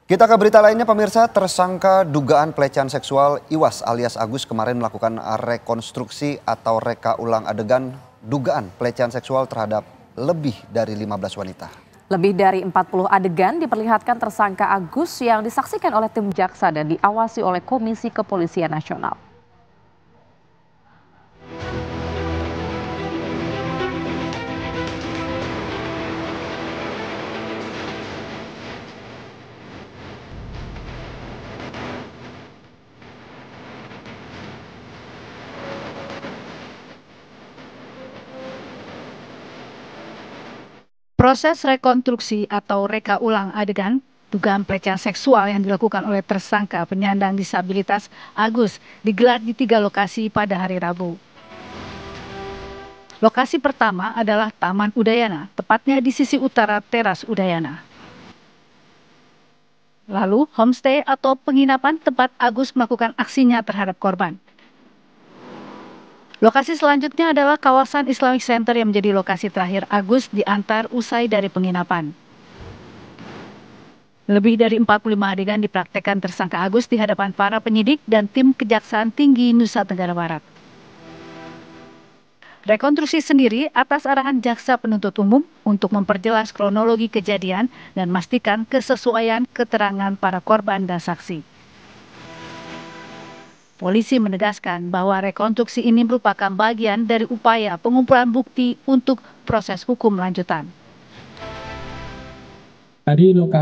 Kita ke berita lainnya pemirsa, tersangka dugaan pelecehan seksual Iwas alias Agus kemarin melakukan rekonstruksi atau reka ulang adegan dugaan pelecehan seksual terhadap lebih dari 15 wanita. Lebih dari 40 adegan diperlihatkan tersangka Agus yang disaksikan oleh tim jaksa dan diawasi oleh Komisi Kepolisian Nasional. Proses rekonstruksi atau reka ulang adegan dugaan pelecehan seksual yang dilakukan oleh tersangka penyandang disabilitas Agus digelar di 3 lokasi pada hari Rabu. Lokasi pertama adalah Taman Udayana, tepatnya di sisi utara teras Udayana. Lalu homestay atau penginapan tempat Agus melakukan aksinya terhadap korban. Lokasi selanjutnya adalah kawasan Islamic Center yang menjadi lokasi terakhir Agus diantar usai dari penginapan. Lebih dari 45 adegan dipraktekkan tersangka Agus di hadapan para penyidik dan tim Kejaksaan Tinggi Nusa Tenggara Barat. Rekonstruksi sendiri atas arahan Jaksa Penuntut Umum untuk memperjelas kronologi kejadian dan memastikan kesesuaian keterangan para korban dan saksi. Polisi menegaskan bahwa rekonstruksi ini merupakan bagian dari upaya pengumpulan bukti untuk proses hukum lanjutan. Dari 3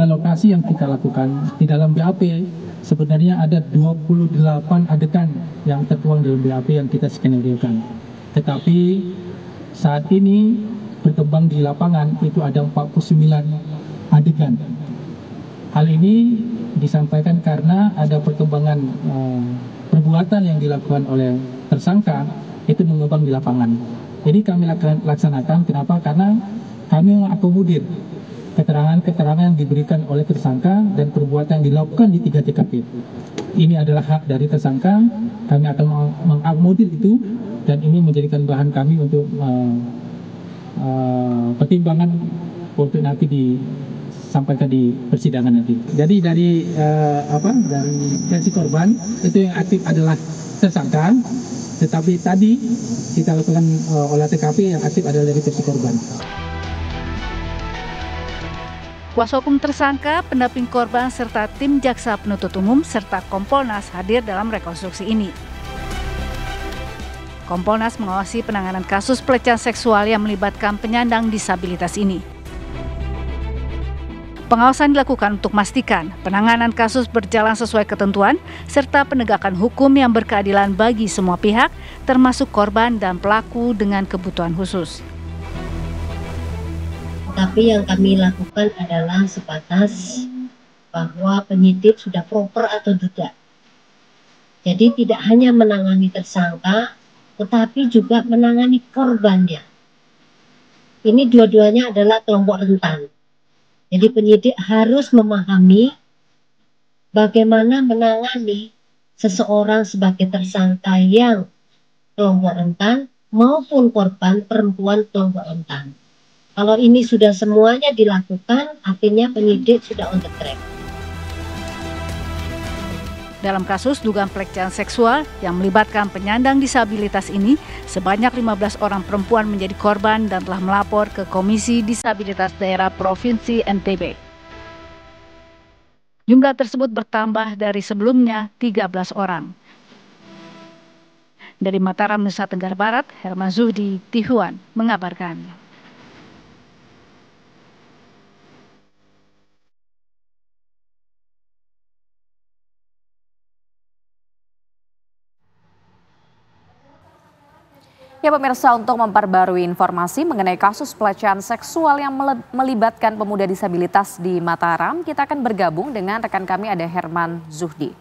lokasi yang kita lakukan di dalam BAP, sebenarnya ada 28 adegan yang tertuang dalam BAP yang kita skenario-kan. Tetapi saat ini berkembang di lapangan itu ada 49 adegan. Hal ini disampaikan karena ada perkembangan perbuatan yang dilakukan oleh tersangka itu mengembang di lapangan. Jadi kami laksanakan, kenapa? Karena kami mengakomodir keterangan-keterangan yang diberikan oleh tersangka dan perbuatan yang dilakukan di 3 TKP. Ini adalah hak dari tersangka, kami akan mengakomodir itu dan ini menjadikan bahan kami untuk pertimbangan untuk nanti disampaikan di persidangan nanti. Jadi dari versi korban itu yang aktif adalah tersangka, tetapi tadi kita lakukan olah TKP yang aktif adalah dari versi korban. Kuasa hukum tersangka, pendamping korban serta tim Jaksa Penuntut Umum serta Kompolnas hadir dalam rekonstruksi ini. Kompolnas mengawasi penanganan kasus pelecehan seksual yang melibatkan penyandang disabilitas ini. Pengawasan dilakukan untuk memastikan penanganan kasus berjalan sesuai ketentuan serta penegakan hukum yang berkeadilan bagi semua pihak, termasuk korban dan pelaku dengan kebutuhan khusus. Tapi yang kami lakukan adalah sebatas bahwa penyidik sudah proper atau tidak. Jadi tidak hanya menangani tersangka, tetapi juga menangani korbannya. Ini dua-duanya adalah kelompok rentan. Jadi penyidik harus memahami bagaimana menangani seseorang sebagai tersangka yang kelompok rentan maupun korban perempuan kelompok rentan. Kalau ini sudah semuanya dilakukan, artinya penyidik sudah on the track. Dalam kasus dugaan pelecehan seksual yang melibatkan penyandang disabilitas ini, sebanyak 15 orang perempuan menjadi korban dan telah melapor ke Komisi Disabilitas Daerah Provinsi NTB. Jumlah tersebut bertambah dari sebelumnya 13 orang. Dari Mataram, Nusa Tenggara Barat, Herman Zuhdi, Tihuan, mengabarkan. Ya pemirsa, untuk memperbarui informasi mengenai kasus pelecehan seksual yang melibatkan pemuda disabilitas di Mataram, kita akan bergabung dengan rekan kami ada Herman Zuhdi.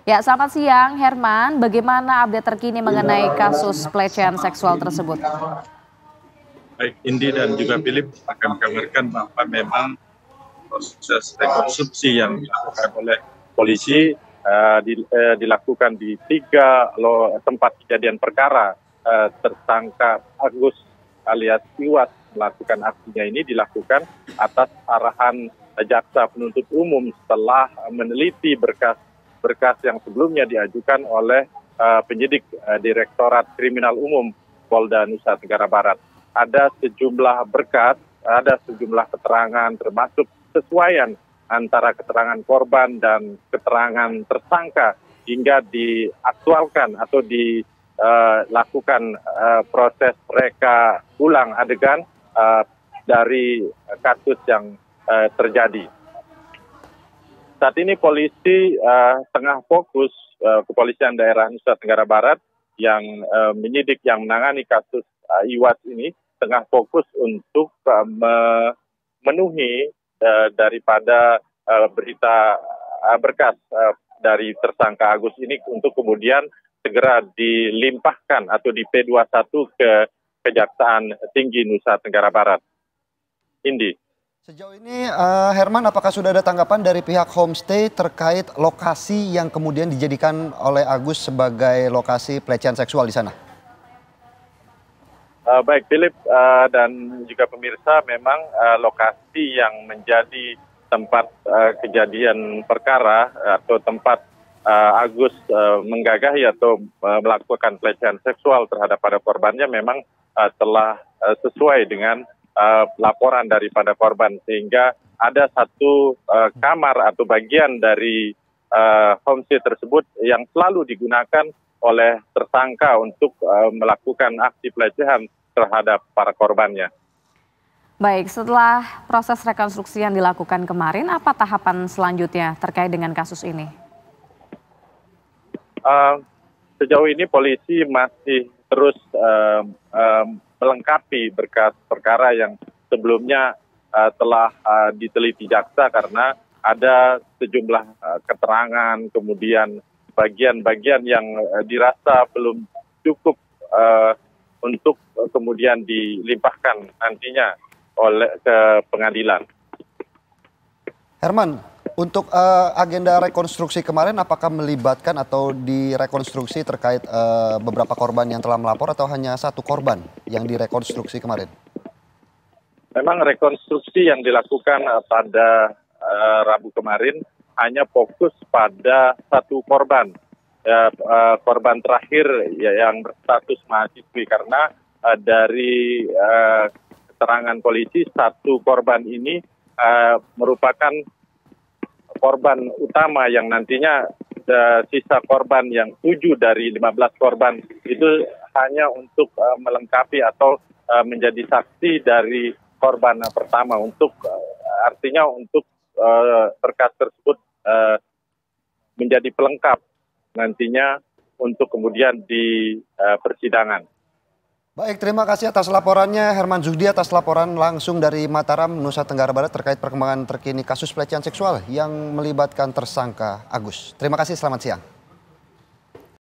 Ya, selamat siang Herman, bagaimana update terkini mengenai kasus pelecehan seksual tersebut? Baik, Indi dan juga Philip akan kabarkan bahwa memang proses rekonstruksi yang dilakukan oleh polisi dilakukan di 3 tempat kejadian perkara tersangka Agus alias Iwas melakukan aksinya ini dilakukan atas arahan jaksa penuntut umum setelah meneliti berkas yang sebelumnya diajukan oleh penyidik Direktorat Kriminal Umum Polda Nusa Tenggara Barat. Ada sejumlah berkas, ada sejumlah keterangan termasuk kesesuaian antara keterangan korban dan keterangan tersangka hingga diaktualkan atau dilakukan proses reka ulang adegan dari kasus yang terjadi. Saat ini polisi tengah fokus, Kepolisian Daerah Nusa Tenggara Barat yang menyidik yang menangani kasus IWAS ini tengah fokus untuk memenuhi daripada berkas dari tersangka Agus ini untuk kemudian segera dilimpahkan atau di P21 ke Kejaksaan Tinggi Nusa Tenggara Barat. Indi. Sejauh ini Herman, apakah sudah ada tanggapan dari pihak homestay terkait lokasi yang kemudian dijadikan oleh Agus sebagai lokasi pelecehan seksual di sana? Baik Philip dan juga pemirsa, memang lokasi yang menjadi tempat kejadian perkara atau tempat Agus menggagahi atau melakukan pelecehan seksual terhadap para korbannya memang telah sesuai dengan laporan daripada korban, sehingga ada satu kamar atau bagian dari homestay tersebut yang selalu digunakan oleh tersangka untuk melakukan aksi pelecehan terhadap para korbannya. Baik, setelah proses rekonstruksi yang dilakukan kemarin, apa tahapan selanjutnya terkait dengan kasus ini? Sejauh ini polisi masih terus melengkapi berkas perkara yang sebelumnya telah diteliti jaksa, karena ada sejumlah keterangan, kemudian bagian-bagian yang dirasa belum cukup untuk kemudian dilimpahkan nantinya ke pengadilan. Herman, untuk agenda rekonstruksi kemarin apakah melibatkan atau direkonstruksi terkait beberapa korban yang telah melapor atau hanya satu korban yang direkonstruksi kemarin? Memang rekonstruksi yang dilakukan pada Rabu kemarin hanya fokus pada satu korban. Korban terakhir yang berstatus mahasiswi, karena dari keterangan polisi satu korban ini merupakan korban utama yang nantinya sisa korban yang 7 dari 15 korban itu hanya untuk melengkapi atau menjadi saksi dari korban pertama, untuk artinya untuk berkas tersebut menjadi pelengkap nantinya untuk kemudian di persidangan. Baik, terima kasih atas laporannya Herman Zuhdi, atas laporan langsung dari Mataram, Nusa Tenggara Barat terkait perkembangan terkini kasus pelecehan seksual yang melibatkan tersangka Agus. Terima kasih, selamat siang.